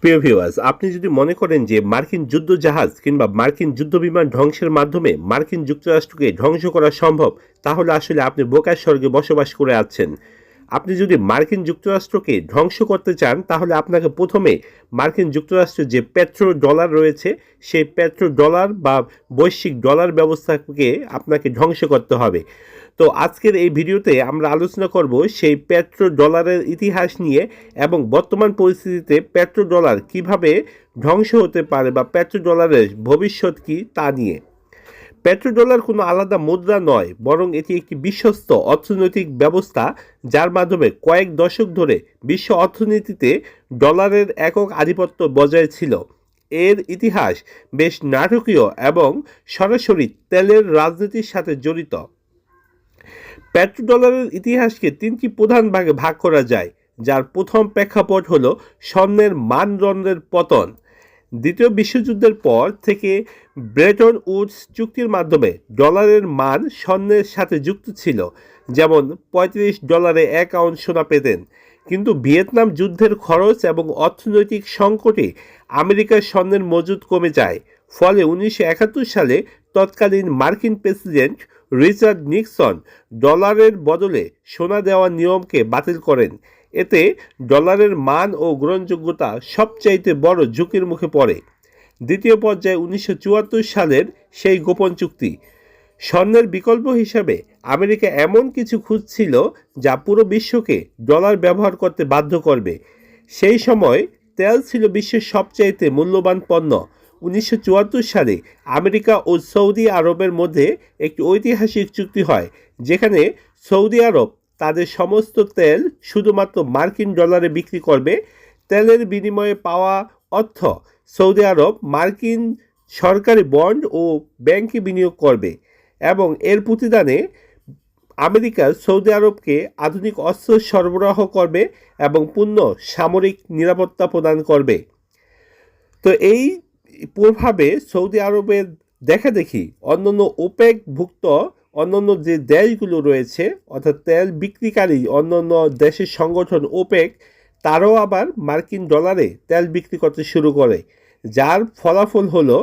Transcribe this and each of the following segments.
প্রিয় ভিউয়ার্স, আপনি যদি মনে করেন যে মার্কিন যুদ্ধ জাহাজ কিংবা মার্কিন যুদ্ধ বিমান ধ্বংসের মাধ্যমে মার্কিন যুক্তরাষ্ট্রকে ধ্বংস করা সম্ভব, তাহলে আসলে আপনি বোকার স্বর্গে বসবাস করে আছেন। আপনি যদি মার্কিন যুক্তরাষ্ট্রকে ধ্বংস করতে চান, তাহলে আপনাকে প্রথমে মার্কিন যুক্তরাষ্ট্রের যে পেট্রো ডলার রয়েছে, সেই পেট্রো ডলার বা বৈশ্বিক ডলার ব্যবস্থাকে আপনাকে ধ্বংস করতে হবে। তো আজকের এই ভিডিওতে আমরা আলোচনা করব সেই পেট্রো ডলারের ইতিহাস নিয়ে এবং বর্তমান পরিস্থিতিতে পেট্রো ডলার কিভাবে ধ্বংস হতে পারে বা পেট্রো ডলারের ভবিষ্যৎ কি তা নিয়ে। পেট্রো ডলার কোনো আলাদা মুদ্রা নয়, বরং এটি একটি বিশ্বস্ত অর্থনৈতিক ব্যবস্থা যার মাধ্যমে কয়েক দশক ধরে বিশ্ব অর্থনীতিতে ডলারের একক আধিপত্য বজায় ছিল। এর ইতিহাস বেশ নাটকীয় এবং সরাসরি তেলের রাজনীতির সাথে জড়িত। পেট্রোডলারের ইতিহাসকে তিনটি প্রধান ভাগে ভাগ করা যায়, যার প্রথম প্রেক্ষাপট হল স্বর্ণের মানদণ্ডের পতন। দ্বিতীয় বিশ্বযুদ্ধের পর থেকে ব্রেটন উডস চুক্তির মাধ্যমে ডলারের মান স্বর্ণের সাথে যুক্ত ছিল, যেমন $35 1 আউন্স সোনা পেতেন। কিন্তু ভিয়েতনাম যুদ্ধের খরচ এবং অর্থনৈতিক সংকটে আমেরিকার স্বর্ণের মজুদ কমে যায়। ফলে 1971 সালে তৎকালীন মার্কিন প্রেসিডেন্ট রিচার্ড নিক্সন ডলারের বদলে সোনা দেওয়ার নিয়মকে বাতিল করেন। এতে ডলারের মান ও গ্রহণযোগ্যতা সবচাইতে বড় ঝুঁকির মুখে পড়ে। দ্বিতীয় পর্যায়ে 1974 সালের সেই গোপন চুক্তি। স্বর্ণের বিকল্প হিসাবে আমেরিকা এমন কিছু খুঁজছিল যা পুরো বিশ্বকে ডলার ব্যবহার করতে বাধ্য করবে। সেই সময় তেল ছিল বিশ্বের সবচাইতে মূল্যবান পণ্য। 1974 সালে আমেরিকা ও সৌদি আরবের মধ্যে একটি ঐতিহাসিক চুক্তি হয়, যেখানে সৌদি আরব তাদের সমস্ত তেল শুধুমাত্র মার্কিন ডলারে বিক্রি করবে। তেলের বিনিময়ে পাওয়া অর্থ সৌদি আরব মার্কিন সরকারি বন্ড ও ব্যাংকে বিনিয়োগ করবে এবং এর প্রতিদানে আমেরিকা সৌদি আরবকে আধুনিক অস্ত্র সরবরাহ করবে এবং পূর্ণ সামরিক নিরাপত্তা প্রদান করবে। তো এই প্রভাবে সৌদি আরবের দেখাদেখি অন্যান্য ওপেকভুক্ত অন্যান্য যে দেশগুলো রয়েছে, অর্থাৎ তেল বিক্রিকারী অন্যান্য দেশের সংগঠন ওপেক, তারাও আবার মার্কিন ডলারে তেল বিক্রি করতে শুরু করে, যার ফলাফল হলো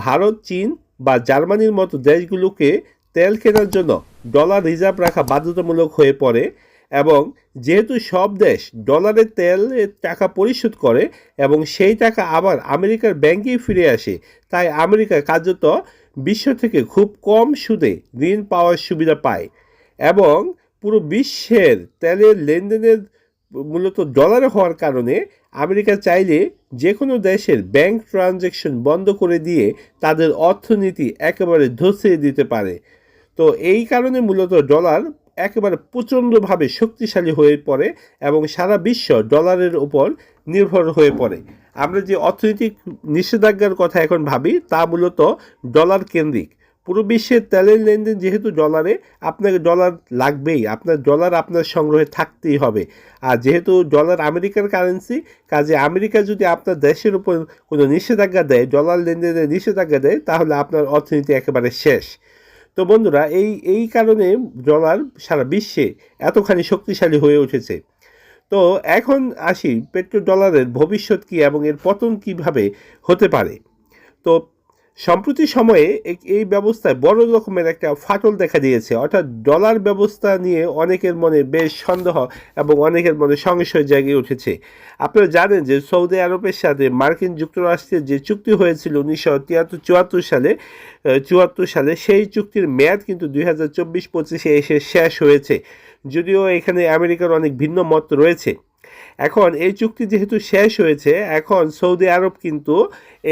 ভারত, চীন বা জার্মানির মতো দেশগুলোকে তেল কেনার জন্য ডলার রিজার্ভ রাখা বাধ্যতামূলক হয়ে পড়ে। এবং যেহেতু সব দেশ ডলারে তেলের টাকা পরিশোধ করে এবং সেই টাকা আবার আমেরিকার ব্যাংকেই ফিরে আসে, তাই আমেরিকা কার্যত বিশ্ব থেকে খুব কম সুদে ঋণ পাওয়ার সুবিধা পায় এবং পুরো বিশ্বের তেলের লেনদেনের মূলত ডলারে হওয়ার কারণে আমেরিকা চাইলে যে কোনো দেশের ব্যাংক ট্রানজ্যাকশন বন্ধ করে দিয়ে তাদের অর্থনীতি একেবারে ধসিয়ে দিতে পারে। তো এই কারণে মূলত ডলার একেবারে প্রচণ্ডভাবে শক্তিশালী হয়ে পড়ে এবং সারা বিশ্ব ডলারের উপর নির্ভর হয়ে পড়ে। আমরা যে অর্থনৈতিক নিষেধাজ্ঞার কথা এখন ভাবি, তা মূলত ডলার কেন্দ্রিক। পুরো বিশ্বের তেলের লেনদেন যেহেতু ডলারে, আপনাকে ডলার লাগবেই, আপনার ডলার আপনার সংগ্রহে থাকতেই হবে। আর যেহেতু ডলার আমেরিকার কারেন্সি, কাজে আমেরিকা যদি আপনার দেশের উপর কোনো নিষেধাজ্ঞা দেয়, ডলার লেনদেনের নিষেধাজ্ঞা দেয়, তাহলে আপনার অর্থনীতি একেবারে শেষ। তো বন্ধুরা, এই কারণে ডলার সারা বিশ্বে এতখানি শক্তিশালী হয়ে উঠেছে। তো এখন আসি পেট্রো ডলারের ভবিষ্যৎ কী এবং এর পতন কিভাবে হতে পারে। তো সম্প্রতি সময়ে এই ব্যবস্থায় বড় রকমের একটা ফাটল দেখা দিয়েছে, অর্থাৎ ডলার ব্যবস্থা নিয়ে অনেকের মনে বেশ সন্দেহ এবং অনেকের মনে সংশয় জেগে উঠেছে। আপনারা জানেন যে সৌদি আরবের সাথে মার্কিন যুক্তরাষ্ট্রের যে চুক্তি হয়েছিল 1974 সালে, সেই চুক্তির মেয়াদ কিন্তু 2024-25 এসে শেষ হয়েছে। যদিও এখানে আমেরিকার অনেক ভিন্ন মত রয়েছে। এখন এই চুক্তি যেহেতু শেষ হয়েছে, এখন সৌদি আরব কিন্তু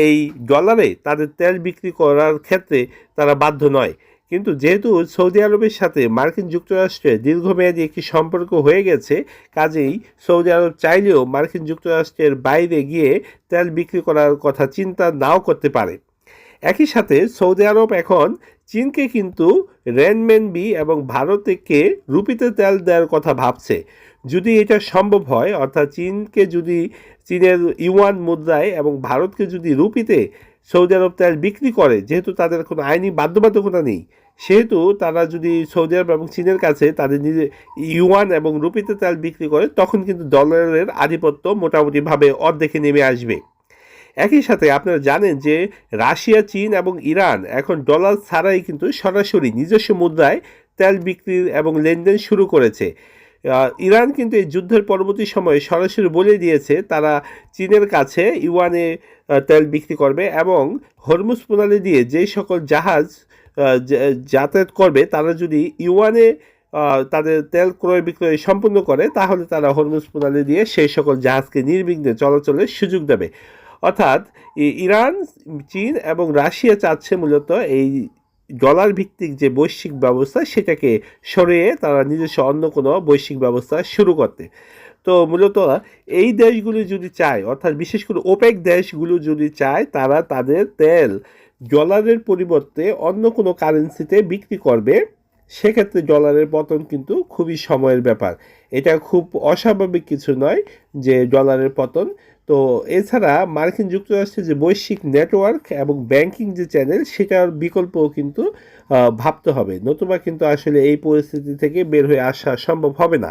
এই ডলারে তাদের তেল বিক্রি করার ক্ষেত্রে তারা বাধ্য নয়। কিন্তু যেহেতু সৌদি আরবের সাথে মার্কিন যুক্তরাষ্ট্রের দীর্ঘমেয়াদী একটি সম্পর্ক হয়ে গেছে, কাজেই সৌদি আরব চাইলেও মার্কিন যুক্তরাষ্ট্রের বাইরে গিয়ে তেল বিক্রি করার কথা চিন্তা নাও করতে পারে। একই সাথে সৌদি আরব এখন চীনকে কিন্তু রেনমেনবি এবং ভারতকে রুপিতে তেল দেওয়ার কথা ভাবছে। যদি এটা সম্ভব হয়, অর্থাৎ চীনকে যদি চীনের ইউয়ান মুদ্রায় এবং ভারতকে যদি রুপিতে সৌদি আরব তেল বিক্রি করে, যেহেতু তাদের কোনো আইনি বাধ্যবাধকতা নেই, সেহেতু তারা যদি সৌদি আরব এবং চীনের কাছে তাদের নিজে ইউয়ান এবং রুপিতে তেল বিক্রি করে, তখন কিন্তু ডলারের আধিপত্য মোটামুটিভাবে অর্ধেকে নেমে আসবে। একই সাথে আপনারা জানেন যে রাশিয়া, চীন এবং ইরান এখন ডলার ছাড়াই কিন্তু সরাসরি নিজস্ব মুদ্রায় তেল বিক্রি এবং লেনদেন শুরু করেছে। ইরান কিন্তু এই যুদ্ধের পরবর্তী সময়ে সরাসরি বলে দিয়েছে তারা চীনের কাছে ইউয়ানে তেল বিক্রি করবে, এবং হরমুজ প্রণালী দিয়ে যেই সকল জাহাজ যাতায়াত করবে তারা যদি ইউয়ানে তাদের তেল ক্রয় বিক্রয় সম্পূর্ণ করে, তাহলে তারা হরমুজ প্রণালী দিয়ে সেই সকল জাহাজকে নির্বিঘ্নে চলাচলের সুযোগ দেবে। অর্থাৎ ইরান, চীন এবং রাশিয়া চাচ্ছে মূলত এই ডলার ভিত্তিক যে বৈশ্বিক ব্যবস্থা সেটাকে সরিয়ে তারা নিজস্ব অন্য কোনো বৈশ্বিক ব্যবস্থা শুরু করতে। তো মূলত এই দেশগুলি যদি চায়, অর্থাৎ বিশেষ করে ওপেক দেশগুলো যদি চায়, তারা তাদের তেল ডলারের পরিবর্তে অন্য কোনো কারেন্সিতে বিক্রি করবে, সেক্ষেত্রে ডলারের পতন কিন্তু খুবই সময়ের ব্যাপার। এটা খুব অস্বাভাবিক কিছু নয় যে ডলারের পতন। তো এছাড়া মার্কিন যুক্তরাষ্ট্রের যে বৈশ্বিক নেটওয়ার্ক এবং ব্যাংকিং যে চ্যানেল, সেটার বিকল্পও কিন্তু ভাবতে হবে, নতুবা কিন্তু আসলে এই পরিস্থিতি থেকে বের হয়ে আসা সম্ভব হবে না।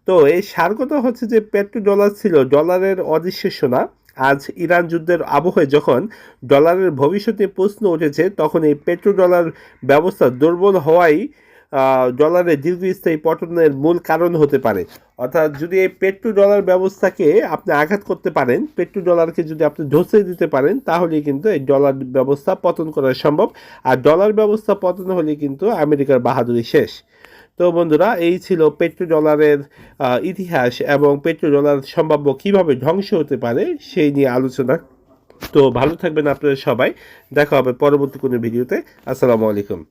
তো এই সার কথা হচ্ছে যে পেট্রো ডলার ছিল ডলারের অদৃশ্য সোনা। আজ ইরান যুদ্ধের আবহে যখন ডলারের ভবিষ্যতে প্রশ্ন উঠেছে, তখন এই পেট্রো ডলার ব্যবস্থা দুর্বল হওয়াই ডলারের দীর্ঘস্থায়ী পতনের মূল কারণ হতে পারে। অর্থাৎ যদি এই পেট্রো ডলার ব্যবস্থাকে আপনি আঘাত করতে পারেন, পেট্রো ডলারকে যদি আপনি ধসে দিতে পারেন, তাহলে কিন্তু এই ডলার ব্যবস্থা পতন করা সম্ভব। আর ডলার ব্যবস্থা পতন হলে কিন্তু আমেরিকার বাহাদুরি শেষ। তো বন্ধুরা, এই ছিল পেট্রো ডলারের ইতিহাস এবং পেট্রো ডলার সম্ভাব্য কীভাবে ধ্বংস হতে পারে সেই নিয়ে আলোচনা। তো ভালো থাকবেন আপনারা সবাই, দেখা হবে পরবর্তী কোনো ভিডিওতে। আসসালামু আলাইকুম।